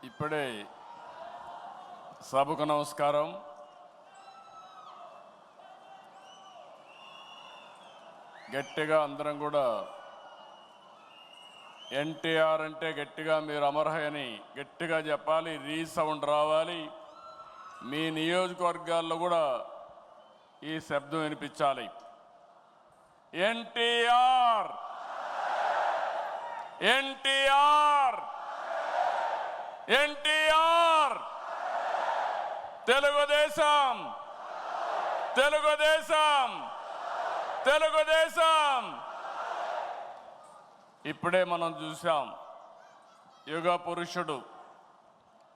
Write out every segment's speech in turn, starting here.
ఇప్పుడే సభకు నమస్కారం. గట్టిగా అందరం కూడా ఎన్టీఆర్ అంటే గట్టిగా మీరు అమర్హయని గట్టిగా చెప్పాలి, రీసౌండ్ రావాలి. మీ నియోజకవర్గాల్లో కూడా ఈ శబ్దం వినిపించాలి. ఎన్టీఆర్, ఎన్టీఆర్, ఎన్టీఆర్, తెలుగుదేశం, తెలుగుదేశం, తెలుగుదేశం. ఇప్పుడే మనం చూసాం, యుగ పురుషుడు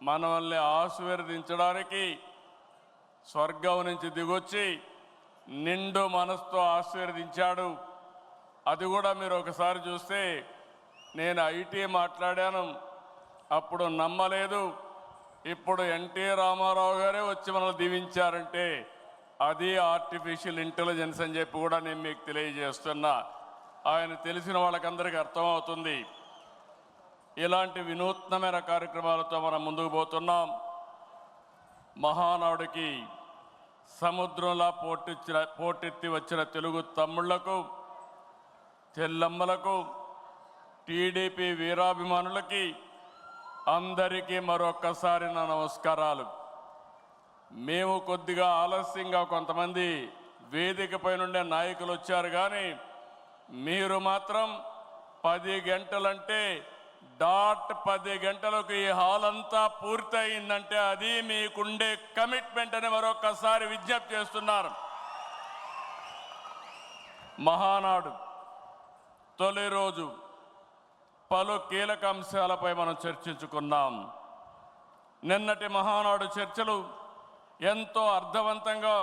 మనల్ని ఆశీర్వదించడానికి స్వర్గం నుంచి దిగొచ్చి నిండు మనసుతో ఆశీర్వదించాడు. అది కూడా మీరు ఒకసారి చూస్తే, నేను ఐటీ మాట్లాడాను, అప్పుడు నమ్మలేదు. ఇప్పుడు ఎన్టీ రామారావు గారే వచ్చి మనల్ని దీవించారంటే అది ఆర్టిఫిషియల్ ఇంటెలిజెన్స్ అని చెప్పి కూడా నేను మీకు తెలియజేస్తున్నా. ఆయన తెలిసిన వాళ్ళకందరికీ అర్థమవుతుంది. ఇలాంటి వినూత్నమైన కార్యక్రమాలతో మనం ముందుకు పోతున్నాం. మహానాడుకి సముద్రంలా పోటెత్తి వచ్చిన తెలుగు తమ్ముళ్లకు, చెల్లమ్మలకు, టీడీపీ వీరాభిమానులకి అందరికీ మరొక్కసారి నా నమస్కారాలు. మేము కొద్దిగా ఆలస్యంగా కొంతమంది వేదికపై నుండే నాయకులు వచ్చారు, కానీ మీరు మాత్రం 10 గంటలంటే డాట్ 10 గంటలకు ఈ హాల్ అంతా పూర్తయిందంటే అది మీకుండే కమిట్మెంట్ అని మరొక్కసారి విజ్ఞప్తి చేస్తున్నారు. మహానాడు తొలి రోజు పలు కీలక అంశాలపై మనం చర్చించుకున్నాం. నిన్నటి మహానాడు చర్చలు ఎంతో అర్థవంతంగా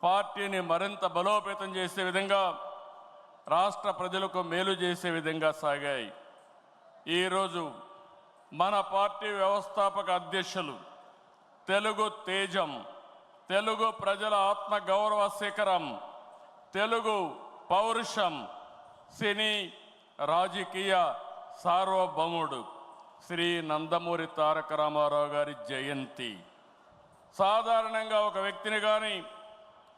పార్టీని మరింత బలోపేతం చేసే విధంగా, రాష్ట్ర ప్రజలకు మేలు చేసే విధంగా సాగాయి. ఈరోజు మన పార్టీ వ్యవస్థాపక అధ్యక్షులు, తెలుగు తేజం, తెలుగు ప్రజల ఆత్మ గౌరవ శిఖరం, తెలుగు పౌరుషం, సినీ రాజకీయ సార్వభౌముడు శ్రీ నందమూరి తారక రామారావు గారి జయంతి. సాధారణంగా ఒక వ్యక్తిని కానీ,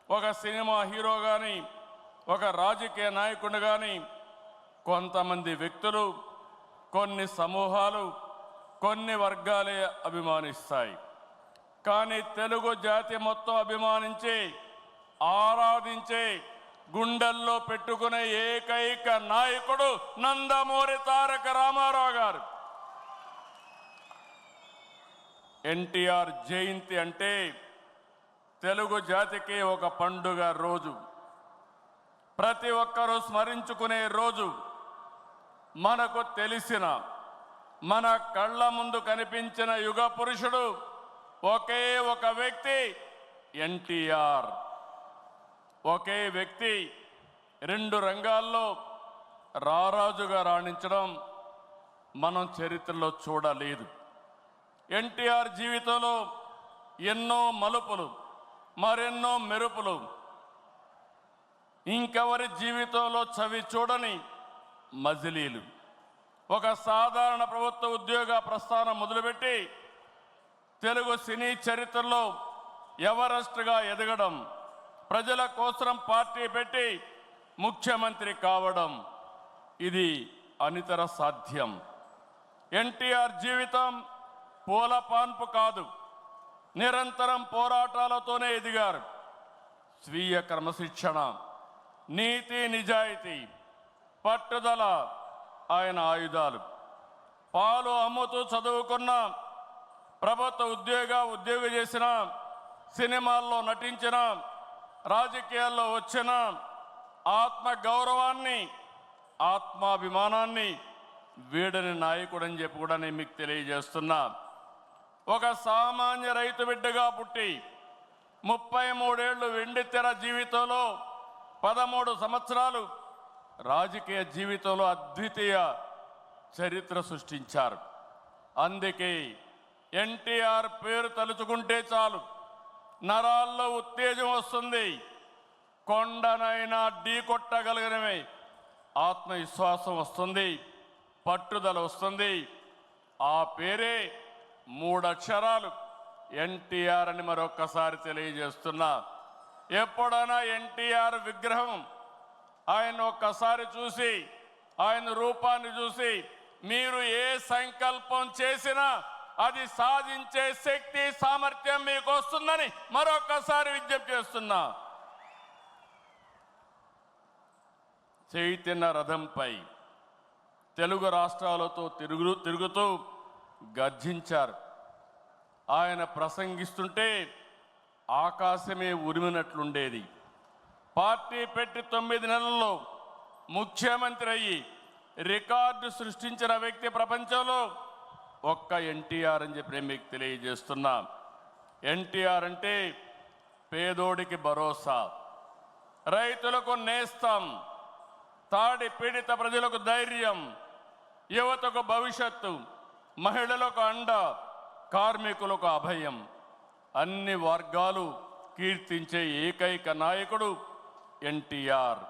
ఒక సినిమా హీరో కానీ, ఒక రాజకీయ నాయకుడిని కానీ కొంతమంది వ్యక్తులు, కొన్ని సమూహాలు, కొన్ని వర్గాలే అభిమానిస్తాయి. కానీ తెలుగు జాతి మొత్తం అభిమానించే, ఆరాధించే, గుండెల్లో పెట్టుకునే ఏకైక నాయకుడు నందమూరి తారక రామారావు గారు. ఎన్టీఆర్ జయంతి అంటే తెలుగు జాతికి ఒక పండుగ రోజు, ప్రతి ఒక్కరూ స్మరించుకునే రోజు. మనకు తెలిసిన, మన కళ్ళ ముందు కనిపించిన యుగ పురుషుడు ఒకే ఒక వ్యక్తి, ఎన్టీఆర్. ఒకే వ్యక్తి 2 రంగాల్లో రారాజుగా రాణించడం మనం చరిత్రలో చూడలేదు. ఎన్టీఆర్ జీవితంలో ఎన్నో మలుపులు, మరెన్నో మెరుపులు, ఇంకెవరి జీవితంలో చవి చూడని మజిలీలు. ఒక సాధారణ ప్రభుత్వ ఉద్యోగ ప్రస్థానం మొదలుపెట్టి తెలుగు సినీ చరిత్రలో ఎవరెస్ట్గా ఎదగడం, ప్రజల కోసం పార్టీ పెట్టి ముఖ్యమంత్రి కావడం, ఇది అనితర సాధ్యం. ఎన్టీఆర్ జీవితం పూల పాన్పు కాదు, నిరంతరం పోరాటాలతోనే ఎదిగారు. స్వీయ క్రమశిక్షణ, నీతి నిజాయితీ, పట్టుదల ఆయన ఆయుధాలు. పాలు అమ్ముతూ చదువుకున్న, ప్రభుత్వ ఉద్యోగం చేసిన, సినిమాల్లో నటించిన, రాజకీయాల్లో వచ్చిన, ఆత్మ గౌరవాన్ని, ఆత్మాభిమానాన్ని వీడని నాయకుడని చెప్పి కూడా నేను మీకు తెలియజేస్తున్నా. ఒక సామాన్య రైతు బిడ్డగా పుట్టి 33 ఏళ్ళు వెండితెర జీవితంలో 13 సంవత్సరాలు రాజకీయ జీవితంలో అద్వితీయ చరిత్ర సృష్టించారు. అందుకే ఎన్టీఆర్ పేరు తలుచుకుంటే చాలు నరాల్లో ఉత్తేజం వస్తుంది. కొండనైనా ఢీ కొట్టగలిగినవి ఆత్మవిశ్వాసం వస్తుంది, పట్టుదల వస్తుంది. ఆ పేరే 3 అక్షరాలు ఎన్టీఆర్ అని మరొక్కసారి తెలియజేస్తున్నా. ఎప్పుడైనా ఎన్టీఆర్ విగ్రహం ఆయన ఒక్కసారి చూసి, ఆయన రూపాన్ని చూసి మీరు ఏ సంకల్పం చేసినా అది సాధించే శక్తి సామర్థ్యం మీకు వస్తుందని మరొక్కసారి విజ్ఞప్తి చేస్తున్నా. చైతన్య రథంపై తెలుగు రాష్ట్రాలతో తిరుగుతూ గర్జించారు. ఆయన ప్రసంగిస్తుంటే ఆకాశమే ఉరిమినట్లుండేది. పార్టీ పెట్టి 9 నెలల్లో ముఖ్యమంత్రి అయ్యి రికార్డు సృష్టించిన వ్యక్తి ప్రపంచంలో ఒక్క ఎన్టీఆర్ అని చెప్పి మీకు తెలియజేస్తున్నా. ఎన్టీఆర్ అంటే పేదోడికి భరోసా, రైతులకు నేస్తం, తాడి పీడిత ప్రజలకు ధైర్యం, యువతకు భవిష్యత్తు, మహిళలకు అండ, కార్మికులకు అభయం. అన్ని వర్గాలు కీర్తించే ఏకైక నాయకుడు ఎన్టీఆర్.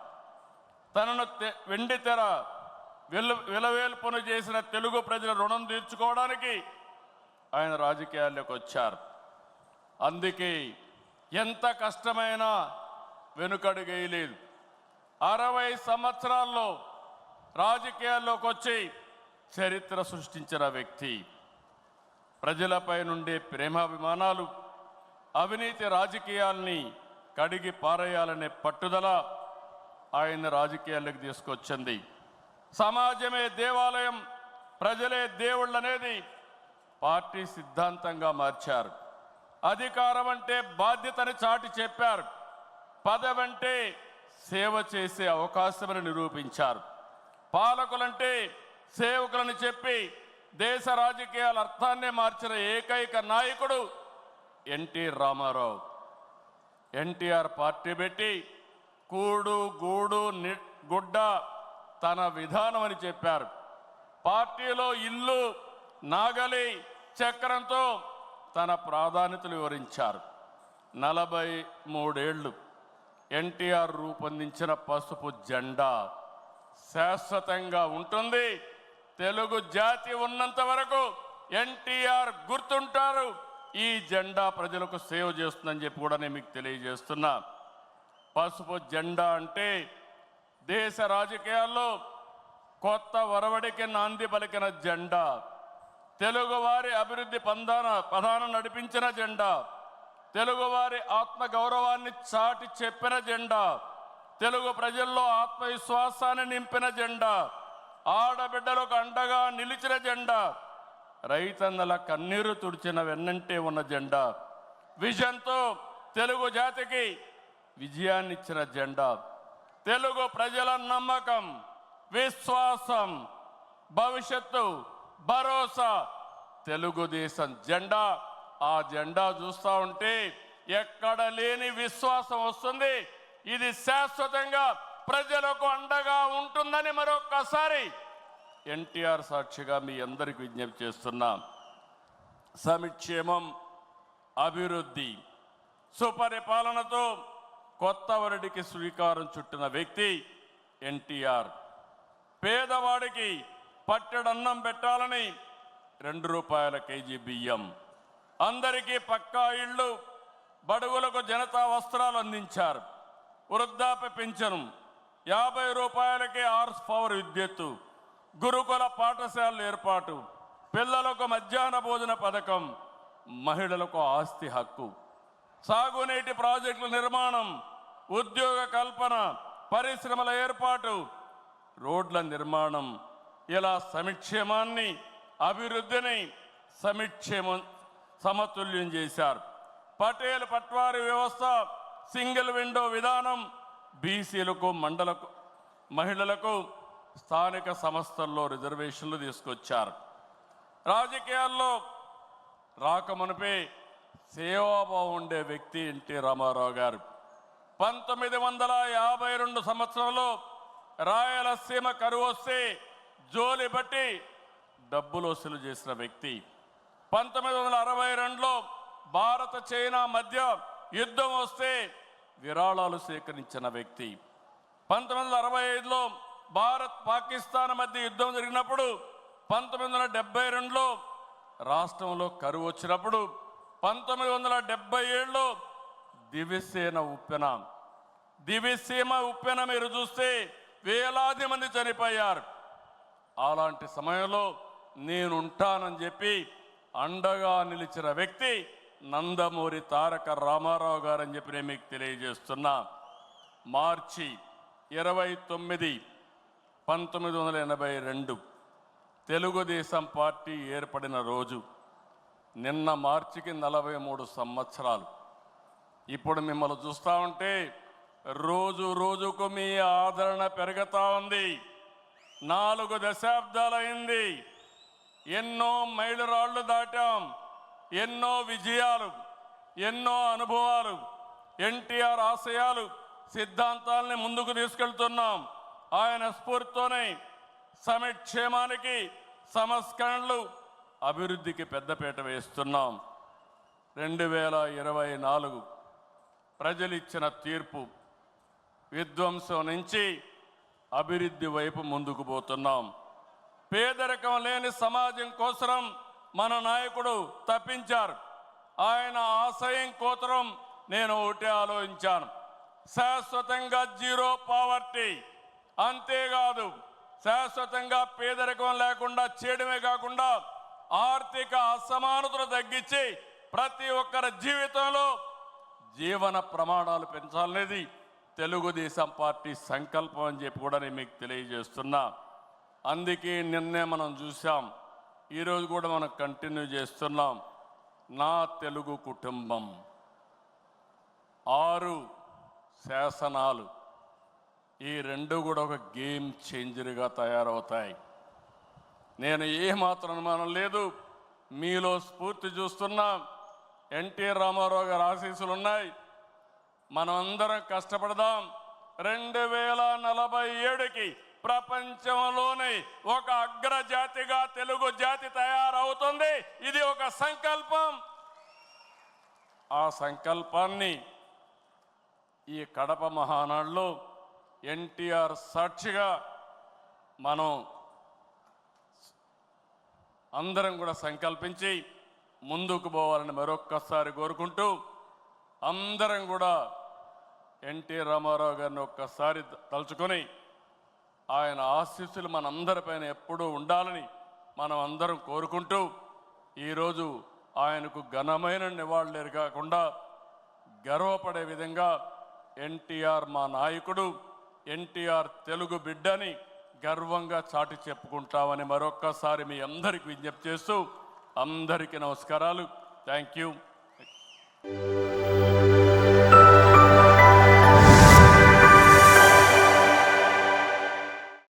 తనను వెండితెర విలవేల్పును చేసిన తెలుగు ప్రజల రుణం తీర్చుకోవడానికి ఆయన రాజకీయాల్లోకి వచ్చారు. అందుకే ఎంత కష్టమైనా వెనుకడుగేయలేదు. 60 సంవత్సరాల్లో రాజకీయాల్లోకి వచ్చి చరిత్ర సృష్టించిన వ్యక్తి. ప్రజలపై నుండే ప్రేమాభిమానాలు, అవినీతి రాజకీయాల్ని కడిగి పారేయాలనే పట్టుదల ఆయన రాజకీయాల్లోకి తీసుకొచ్చింది. సమాజమే దేవాలయం, ప్రజలే దేవుళ్ళు అనేది పార్టీ సిద్ధాంతంగా మార్చారు. అధికారం అంటే బాధ్యతని చాటి చెప్పారు. పదవంటే సేవ చేసే అవకాశమని నిరూపించారు. పాలకులంటే సేవకులని చెప్పి దేశ రాజకీయాల అర్థాన్నే మార్చిన ఏకైక నాయకుడు ఎన్టీ రామారావు. ఎన్టీఆర్ పార్టీ పెట్టి కూడు గూడు గుడ్డ తన విధానం అని చెప్పారు. పార్టీలో ఇల్లు, నాగలి, చక్రంతో తన ప్రాధాన్యతలు వివరించారు. 43 ఏళ్ళు ఎన్టీఆర్ రూపొందించిన పసుపు జెండా శాశ్వతంగా ఉంటుంది. తెలుగు జాతి ఉన్నంత వరకు ఎన్టీఆర్ గుర్తుంటారు. ఈ జెండా ప్రజలకు సేవ చేస్తుందని చెప్పి కూడా నేను మీకు తెలియజేస్తున్నా. పసుపు జెండా అంటే దేశ రాజకీయాల్లో కొత్త ఒరవడికి నాంది పలికిన జెండా, తెలుగువారి అభివృద్ధి పదాన నడిపించిన జెండా, తెలుగువారి ఆత్మ గౌరవాన్ని చాటి చెప్పిన జెండా, తెలుగు ప్రజల్లో ఆత్మవిశ్వాసాన్ని నింపిన జెండా, ఆడబిడ్డలకు అండగా నిలిచిన జెండా, రైతన్నల కన్నీరు తుడిచిన వెన్నంటే ఉన్న జెండా, విజన్తో తెలుగు జాతికి విజయాన్నిచ్చిన జెండా, తెలుగు ప్రజల నమ్మకం, విశ్వాసం, భవిష్యత్తు, భరోసా తెలుగుదేశం జెండా. ఆ జెండా చూస్తూ ఉంటే ఎక్కడ లేని విశ్వాసం వస్తుంది. ఇది శాశ్వతంగా ప్రజలకు అండగా ఉంటుందని మరొక్కసారి ఎన్టీఆర్ సాక్షిగా మీ అందరికి విజ్ఞప్తి చేస్తున్నాం. సంక్షేమం, అభివృద్ధి, సుపరిపాలనతో కొత్త వరడికి శ్రీకారం చుట్టిన వ్యక్తి ఎన్టీఆర్. పేదవాడికి పట్టెడన్నం పెట్టాలని 2 రూపాయల కేజీ బియ్యం, అందరికీ పక్కా ఇళ్ళు, బడుగులకు జనతా వస్త్రాలు అందించారు. వృద్ధాప్య పింఛను, 50 రూపాయలకే హార్స్ పవర్ విద్యుత్తు, గురుకుల పాఠశాలల ఏర్పాటు, పిల్లలకు మధ్యాహ్న భోజన పథకం, మహిళలకు ఆస్తి హక్కు, సాగునీటి ప్రాజెక్టుల నిర్మాణం, ఉద్యోగ కల్పన, పరిశ్రమల ఏర్పాటు, రోడ్ల నిర్మాణం. ఇలా సంక్షేమాన్ని, అభివృద్ధిని సమతుల్యం చేశారు. పటేల్ పట్వారీ వ్యవస్థ, సింగిల్ విండో విధానం, బీసీలకు, మహిళలకు స్థానిక సంస్థల్లో రిజర్వేషన్లు తీసుకొచ్చారు. రాజకీయాల్లో రాకమునిపే సేవాభావం ఉండే వ్యక్తి ఎన్టీ రామారావు గారు. 1952 సంవత్సరంలో రాయలసీమ కరువు వస్తే జోలి బట్టి డబ్బులు వసూలు చేసిన వ్యక్తి. 1962లో భారత చైనా మధ్య యుద్ధం వస్తే విరాళాలు సేకరించిన వ్యక్తి. 1965లో భారత్ పాకిస్తాన్ మధ్య యుద్ధం జరిగినప్పుడు 1972లో రాష్ట్రంలో కరువు వచ్చినప్పుడు 1977లో దివిసేన ఉప్పెన, దివిసీమ ఉప్పెన మీరు చూస్తే వేలాది మంది చనిపోయారు. అలాంటి సమయంలో నేనుంటానని చెప్పి అండగా నిలిచిన వ్యక్తి నందమూరి తారక రామారావు గారని చెప్పి నేను మీకు తెలియజేస్తున్నా. మార్చి 29, 1982 తెలుగుదేశం పార్టీ ఏర్పడిన రోజు. నిన్న మార్చికి 43 సంవత్సరాలు. ఇప్పుడు మిమ్మల్ని చూస్తూ ఉంటే రోజు రోజుకు మీ ఆదరణ పెరుగుతూ ఉంది. 4 దశాబ్దాలైంది. ఎన్నో మైలురాళ్లు దాటాం, ఎన్నో విజయాలు, ఎన్నో అనుభవాలు. ఎన్టీఆర్ ఆశయాలు, సిద్ధాంతాలని ముందుకు తీసుకెళ్తున్నాం. ఆయన స్ఫూర్తితోనే సమిక్షేమానికి, సంస్కరణలు, అభివృద్ధికి పెద్దపీట వేస్తున్నాం. 2024 ప్రజలిచ్చిన తీర్పు, విధ్వంసం నుంచి అభివృద్ధి వైపు ముందుకు పోతున్నాం. పేదరికం లేని సమాజం కోసం మన నాయకుడు తప్పించారు. ఆయన ఆశయం కోసరం నేను ఒకటే ఆలోచించాను, శాశ్వతంగా జీరో పావర్టీ. అంతేకాదు, శాశ్వతంగా పేదరికం లేకుండా చేయడమే కాకుండా ఆర్థిక అసమానతలు తగ్గించి ప్రతి ఒక్కరి జీవితంలో జీవన ప్రమాణాలు పెంచాలనేది తెలుగుదేశం పార్టీ సంకల్పం అని చెప్పి కూడా నేను మీకు తెలియజేస్తున్నా. అందుకే నిన్నే మనం చూసాం, ఈరోజు కూడా మనం కంటిన్యూ చేస్తున్నాం. నా తెలుగు కుటుంబం 6 శాసనాలు, ఈ 2 కూడా ఒక గేమ్ చేంజర్గా తయారవుతాయి. నేను ఏమాత్రం అనుమానం లేదు, మీలో స్ఫూర్తి చూస్తున్నా. ఎన్టీ రామారావు గారి ఆశీస్సులు ఉన్నాయి. మనం అందరం కష్టపడదాం. 2047కి ప్రపంచంలోనే ఒక అగ్రజాతిగా తెలుగు జాతి తయారవుతుంది. ఇది ఒక సంకల్పం. ఆ సంకల్పాన్ని ఈ కడప మహానాడులో ఎన్టీఆర్ సాక్షిగా మనం అందరం కూడా సంకల్పించి ముందుకు పోవాలని మరొక్కసారి కోరుకుంటూ, అందరం కూడా ఎన్టీ రామారావు గారిని ఒక్కసారి తలుచుకొని ఆయన ఆశీస్సులు మనందరిపైన ఎప్పుడూ ఉండాలని మనం అందరం కోరుకుంటూ, ఈరోజు ఆయనకు ఘనమైన నివాళులు కాకుండా గర్వపడే విధంగా ఎన్టీఆర్ మా నాయకుడు, ఎన్టీఆర్ తెలుగు బిడ్డని గర్వంగా చాటి చెప్పుకుంటామని మరొక్కసారి మీ అందరికీ విజ్ఞప్తి చేస్తూ అందరికీ నమస్కారాలు. Thank you.